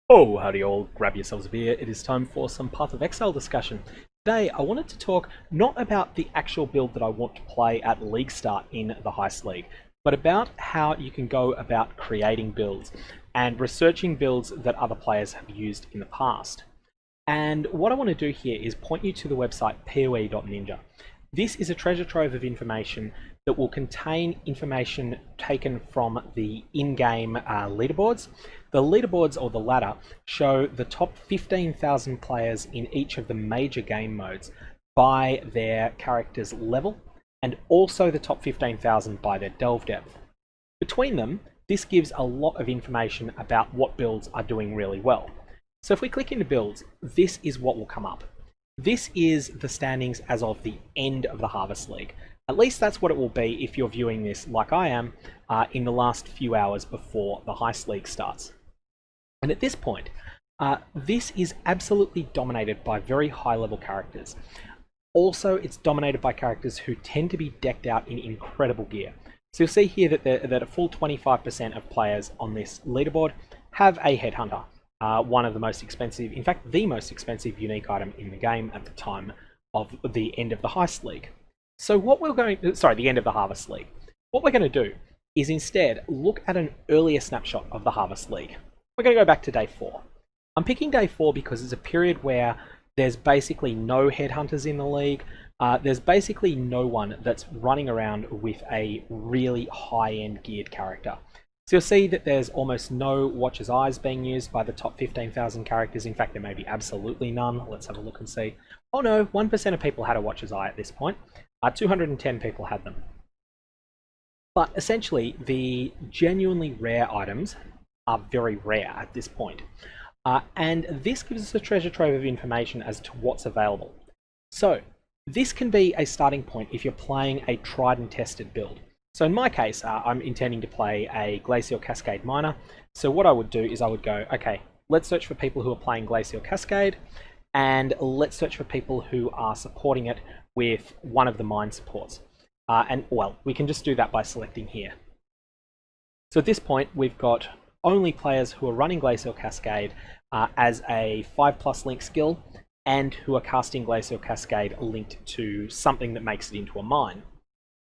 Oh, howdy all, grab yourselves a beer. It is time for some Path of Exile discussion. Today, I wanted to talk not about the actual build that I want to play at League Start in the Heist League, but about how you can go about creating builds and researching builds that other players have used in the past. And what I want to do here is point you to the website poe.ninja. This is a treasure trove of information that will contain information taken from the in-game leaderboards. The leaderboards, or the ladder, show the top 15,000 players in each of the major game modes by their character's level, and also the top 15,000 by their delve depth. Between them, this gives a lot of information about what builds are doing really well. So if we click into builds, this is what will come up. This is the standings as of the end of the Harvest League. At least that's what it will be if you're viewing this like I am in the last few hours before the Heist League starts. And at this point, this is absolutely dominated by very high-level characters. Also, it's dominated by characters who tend to be decked out in incredible gear. So you'll see here that a full 25% of players on this leaderboard have a headhunter. One of the most expensive, in fact, the most expensive unique item in the game at the time of the end of the Heist League. So what we're going, the end of the Harvest League. What we're going to do is instead look at an earlier snapshot of the Harvest League. We're going to go back to day 4. I'm picking day 4 because it's a period where there's basically no headhunters in the league. There's basically no one that's running around with a really high-end geared character. So you'll see that there's almost no Watcher's Eyes being used by the top 15,000 characters. In fact, there may be absolutely none. Let's have a look and see. Oh no, 1% of people had a Watcher's Eye at this point. 210 people had them. But essentially, the genuinely rare items are very rare at this point. And this gives us a treasure trove of information as to what's available. So this can be a starting point if you're playing a tried and tested build. So in my case, I'm intending to play a Glacial Cascade Miner. So what I would do is I would go, okay, let's search for people who are playing Glacial Cascade, and let's search for people who are supporting it with one of the mine supports. Well, we can just do that by selecting here. So at this point, we've got only players who are running Glacial Cascade as a 5+ link skill, and who are casting Glacial Cascade linked to something that makes it into a mine.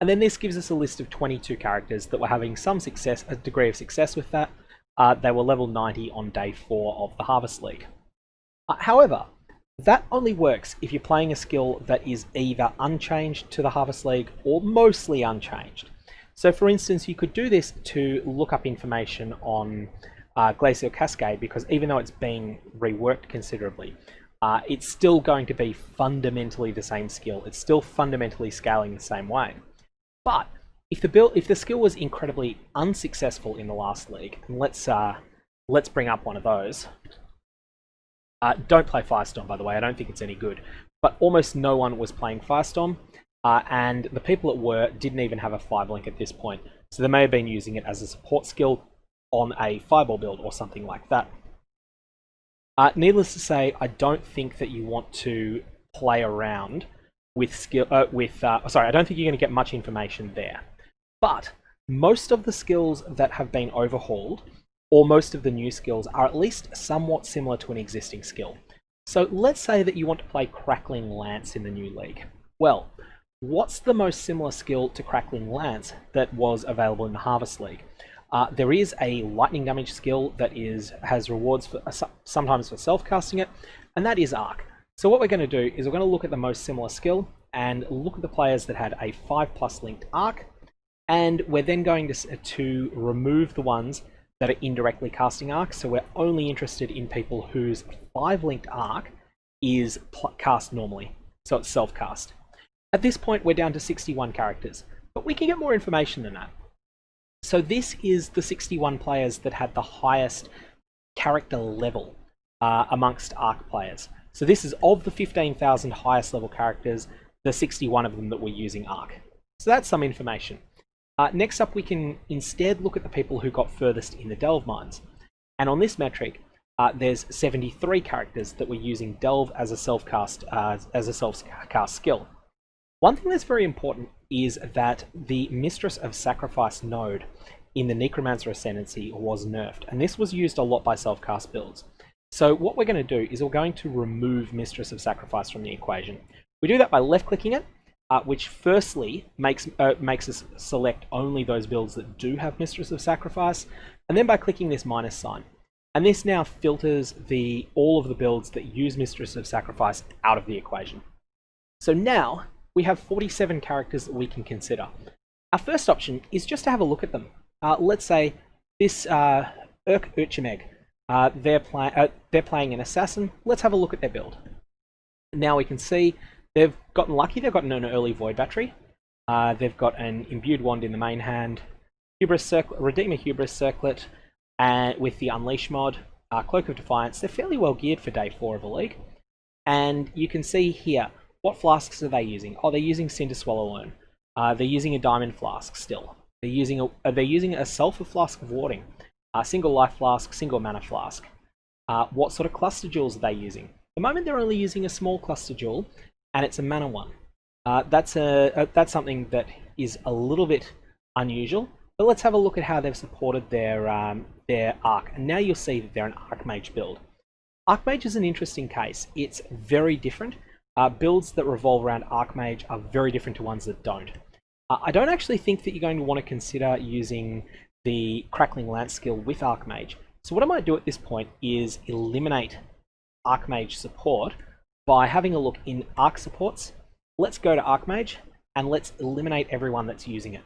And then this gives us a list of 22 characters that were having some success, a degree of success with that. They were level 90 on day 4 of the Harvest League. However, that only works if you're playing a skill that is either unchanged to the Harvest League or mostly unchanged. So for instance, you could do this to look up information on Glacial Cascade, because even though it's being reworked considerably, it's still going to be fundamentally the same skill. It's still fundamentally scaling the same way. But if the skill was incredibly unsuccessful in the last league, and let's bring up one of those. Don't play Firestorm, by the way. I don't think it's any good. But almost no one was playing Firestorm, and the people that were didn't even have a 5-link at this point. So they may have been using it as a support skill on a Fireball build or something like that. Needless to say, I don't think that you want to play around with skill. I don't think you're going to get much information there. But most of the skills that have been overhauled, or most of the new skills, are at least somewhat similar to an existing skill. So let's say that you want to play Crackling Lance in the new league. Well, what's the most similar skill to Crackling Lance that was available in the Harvest League? There is a lightning damage skill that has rewards for sometimes for self-casting it, and that is Arc. So what we're going to do is we're going to look at the most similar skill and look at the players that had a 5+ linked Arc, and we're then going to remove the ones that are indirectly casting Arc. So we're only interested in people whose 5-linked Arc is cast normally, so it's self-cast. At this point, we're down to 61 characters, but we can get more information than that. So this is the 61 players that had the highest character level amongst Arc players. So this is of the 15,000 highest level characters, the 61 of them that were using Arc. So that's some information. Next up, we can instead look at the people who got furthest in the Delve mines. And on this metric, there's 73 characters that were using Delve as a self-cast skill. One thing that's very important is that the Mistress of Sacrifice node in the Necromancer Ascendancy was nerfed, and this was used a lot by self-cast builds. So what we're going to do is we're going to remove Mistress of Sacrifice from the equation. We do that by left-clicking it, which firstly makes us select only those builds that do have Mistress of Sacrifice, and then by clicking this minus sign. And this now filters all of the builds that use Mistress of Sacrifice out of the equation. So now we have 47 characters that we can consider. Our first option is just to have a look at them. Let's say this Urchimeg, they're playing an assassin. Let's have a look at their build. Now we can see they've gotten lucky. They've gotten an early Void Battery. They've got an Imbued Wand in the main hand, Redeemer Hubris Circlet, and with the Unleash mod, Cloak of Defiance. They're fairly well geared for day 4 of a league. And you can see here, what flasks are they using? Oh, they're using Cinder Swallow. They're using a Diamond Flask still. They're using a Sulphur Flask of Warding, a single Life Flask, single Mana Flask. What sort of Cluster Jewels are they using? At the moment, they're only using a small Cluster Jewel, and it's a Mana one. That's something that is a little bit unusual. But let's have a look at how they've supported their Arc, and now you'll see that they're an Archmage build. Archmage is an interesting case. It's very different. Builds that revolve around Archmage are very different to ones that don't. I don't actually think that you're going to want to consider using the Crackling Lance skill with Archmage. So what I might do at this point is eliminate Archmage support by having a look in Arc supports. Let's go to Archmage and let's eliminate everyone that's using it.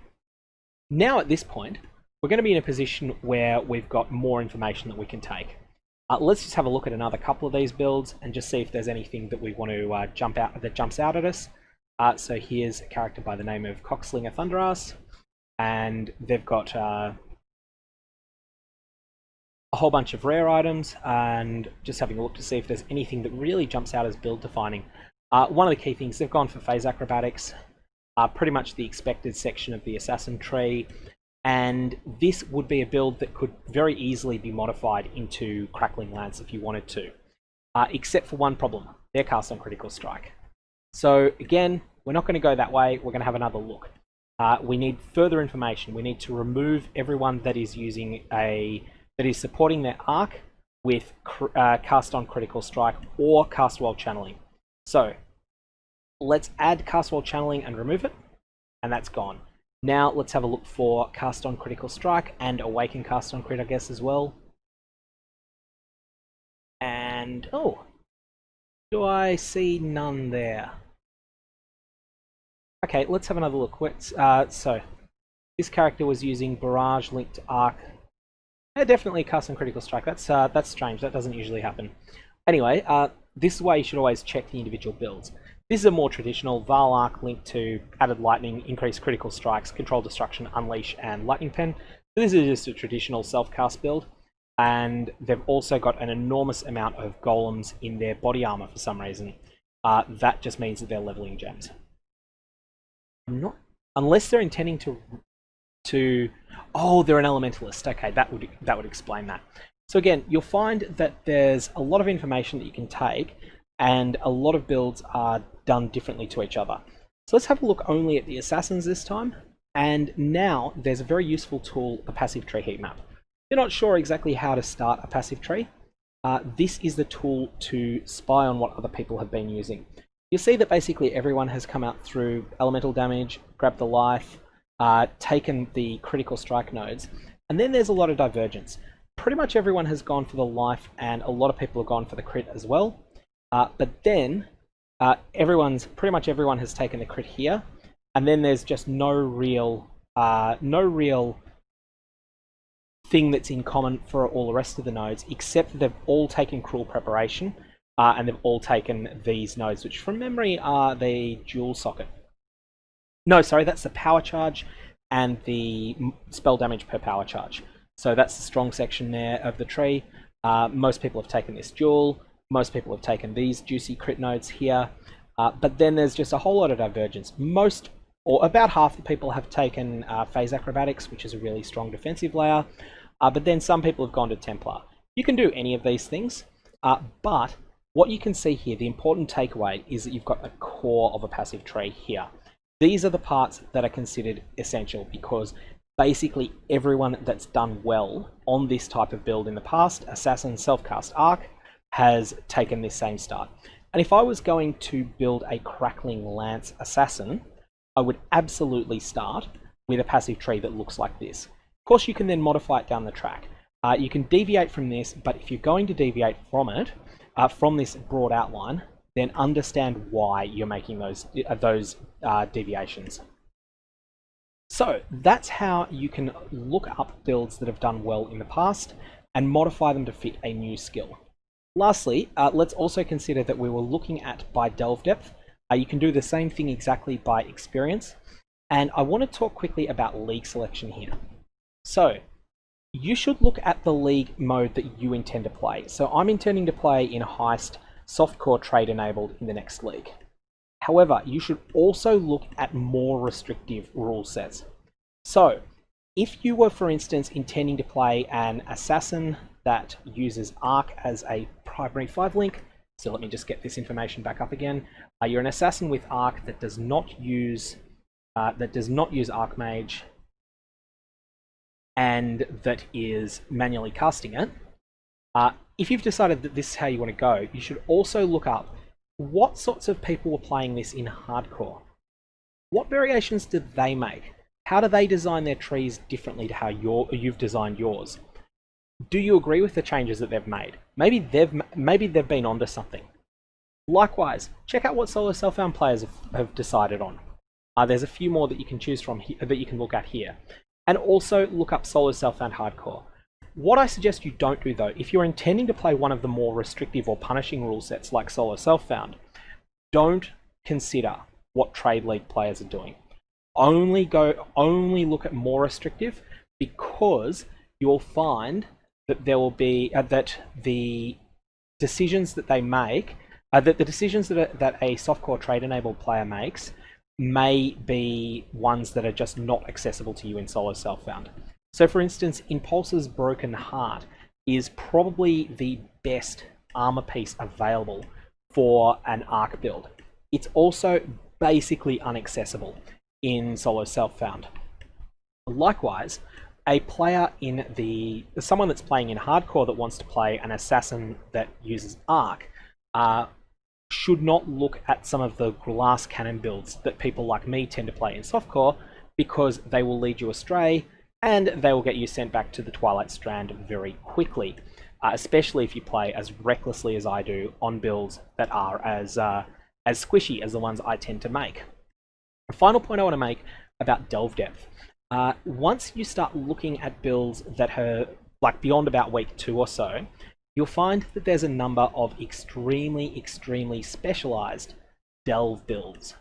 Now at this point, we're going to be in a position where we've got more information that we can take. Let's just have a look at another couple of these builds and just see if there's anything that we want to jumps out at us. So here's a character by the name of Cockslinger Thunderass, and they've got a whole bunch of rare items, and just having a look to see if there's anything that really jumps out as build defining. One of the key things, they've gone for phase acrobatics, pretty much the expected section of the assassin tree, and this would be a build that could very easily be modified into Crackling Lance if you wanted to, except for one problem: they're cast on critical strike. So again, we're not going to go that way. We're going to have another look. We need further information. We need to remove everyone that is using that is supporting their Arc with cast on critical strike or cast while channeling. So let's add cast while channeling and remove it, and that's gone. Now let's have a look for cast on critical strike and awaken cast on crit, I guess, as well. And oh, do I see none there? Okay, let's have another look. So this character was using Barrage linked to Arc. Yeah, definitely cast on critical strike. That's strange. That doesn't usually happen. Anyway, this is why you should always check the individual builds. This is a more traditional Val Arc linked to added lightning, increased critical strikes, control destruction, unleash, and lightning pen. So this is just a traditional self-cast build, and they've also got an enormous amount of golems in their body armor for some reason. That just means that they're leveling gems. Unless they're intending to oh, they're an elementalist. Okay, that would explain that. So again, you'll find that there's a lot of information that you can take, and a lot of builds are done differently to each other. So let's have a look only at the assassins this time. And now there's a very useful tool, the passive tree heat map. If you're not sure exactly how to start a passive tree, this is the tool to spy on what other people have been using. You'll see that basically everyone has come out through elemental damage, grabbed the life, taken the critical strike nodes, and then there's a lot of divergence. Pretty much everyone has gone for the life, and a lot of people have gone for the crit as well. But then pretty much everyone has taken the crit here, and then there's just no real thing that's in common for all the rest of the nodes, except that they've all taken Cruel Preparation, and they've all taken these nodes, which from memory are the Jewel Socket. No, sorry, that's the Power Charge and the spell damage per power charge. So that's the strong section there of the tree. Most people have taken this Jewel. Most people have taken these juicy crit nodes here. But then there's just a whole lot of divergence. Most, or about half the people have taken Phase Acrobatics, which is a really strong defensive layer. But then some people have gone to Templar. You can do any of these things, but what you can see here, the important takeaway is that you've got a core of a passive tree here. These are the parts that are considered essential, because basically everyone that's done well on this type of build in the past, Assassin, Self-Cast, Arc, has taken this same start. And if I was going to build a Crackling Lance Assassin, I would absolutely start with a passive tree that looks like this. Of course, you can then modify it down the track. You can deviate from this, but if you're going to deviate from it, from this broad outline, then understand why you're making those deviations. So that's how you can look up builds that have done well in the past and modify them to fit a new skill. Lastly, let's also consider that we were looking at by delve depth. You can do the same thing exactly by experience. And I want to talk quickly about league selection here. So you should look at the league mode that you intend to play. So I'm intending to play in Heist Softcore Trade enabled in the next league. However, you should also look at more restrictive rule sets. So if you were, for instance, intending to play an assassin that uses Arc as a primary 5-link, so let me just get this information back up again. You're an assassin with Arc that does not use Archmage and that is manually casting it. If you've decided that this is how you want to go, you should also look up what sorts of people were playing this in hardcore. What variations did they make? How do they design their trees differently to how you've designed yours? Do you agree with the changes that they've made? Maybe they've been onto something. Likewise, check out what solo self-found players have decided on. There's a few more that you can choose from that you can look at here. And also look up solo self-found hardcore. What I suggest you don't do though, if you're intending to play one of the more restrictive or punishing rule sets like solo self-found, don't consider what trade league players are doing. Only look at more restrictive, because you'll find that there will be that the decisions that they make, that the decisions that a softcore trade enabled player makes may be ones that are just not accessible to you in solo self-found. So for instance, Impulse's Broken Heart is probably the best armor piece available for an Arc build. It's also basically inaccessible in solo self-found. Likewise, a player someone that's playing in hardcore that wants to play an assassin that uses Arc should not look at some of the glass cannon builds that people like me tend to play in softcore, because they will lead you astray and they will get you sent back to the Twilight Strand very quickly, especially if you play as recklessly as I do on builds that are as squishy as the ones I tend to make. A final point I want to make about delve depth. Once you start looking at builds that are like beyond about week 2 or so, you'll find that there's a number of extremely specialized delve builds.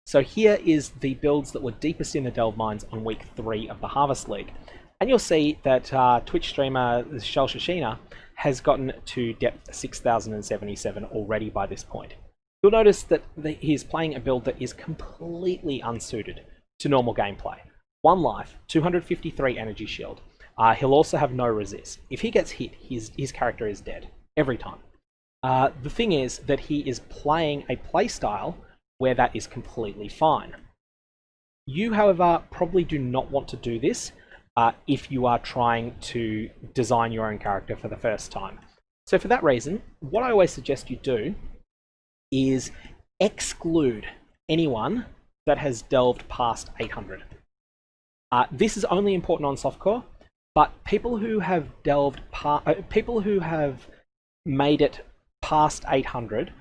So here is the builds that were deepest in the delve mines on week 3 of the Harvest League. And you'll see that Twitch streamer Shellshashina has gotten to depth 6077 already by this point. You'll notice that he's playing a build that is completely unsuited to normal gameplay. 1 life, 253 energy shield. He'll also have no resist. If he gets hit, his character is dead every time. The thing is that he is playing a playstyle where that is completely fine. You, however, probably do not want to do this if you are trying to design your own character for the first time. So for that reason, what I always suggest you do is exclude anyone that has delved past 800. This is only important on softcore, but people who have people who have made it past 800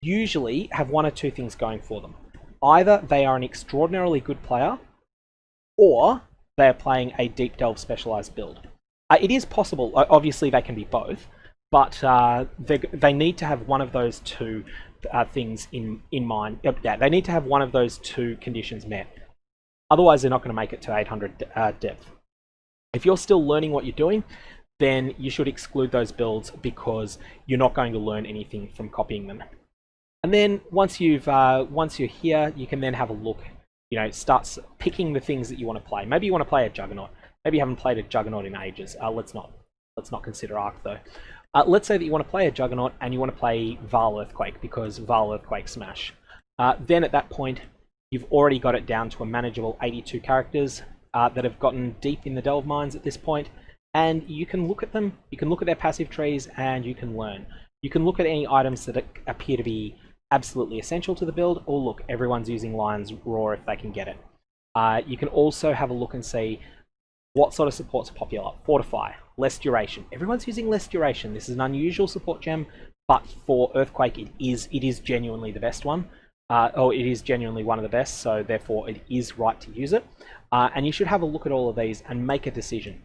usually have one or two things going for them. Either they are an extraordinarily good player, or they are playing a deep delve specialized build. It is possible, obviously they can be both, but they need to have one of those two things in mind. Yeah, they need to have one of those two conditions met. Otherwise, they're not going to make it to 800 depth. If you're still learning what you're doing, then you should exclude those builds, because you're not going to learn anything from copying them. And then once you're here, you can then have a look. You know, start picking the things that you want to play. Maybe you want to play a Juggernaut. Maybe you haven't played a Juggernaut in ages. Let's not consider Arc though. Let's say that you want to play a Juggernaut and you want to play Vaal Earthquake, because Vaal Earthquake Smash. Then at that point, you've already got it down to a manageable 82 characters. that have gotten deep in the delve mines at this point, and you can look at them, you can look at their passive trees, and you can learn. You can look at any items that appear to be absolutely essential to the build, or look, everyone's using Lion's Roar if they can get it. You can also have a look and see what sort of supports are popular. Fortify, less duration. Everyone's using less duration. This is an unusual support gem, but for Earthquake, it is genuinely the best one. It is genuinely one of the best, so therefore it is right to use it. And you should have a look at all of these and make a decision.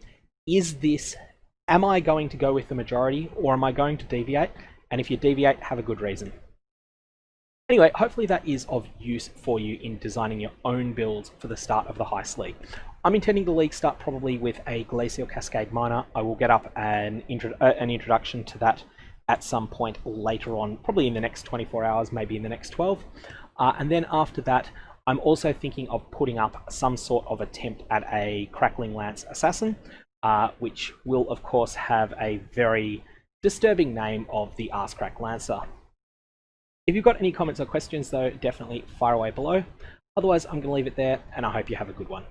Am I going to go with the majority, or am I going to deviate? And if you deviate, have a good reason. Anyway, hopefully that is of use for you in designing your own builds for the start of the Heist League. I'm intending the league start probably with a Glacial Cascade Miner. I will get up an introduction to that at some point later on, probably in the next 24 hours, maybe in the next 12. And then after that, I'm also thinking of putting up some sort of attempt at a Crackling Lance Assassin, which will of course have a very disturbing name of the Arse Crack Lancer. If you've got any comments or questions though, definitely fire away below. Otherwise, I'm going to leave it there, and I hope you have a good one.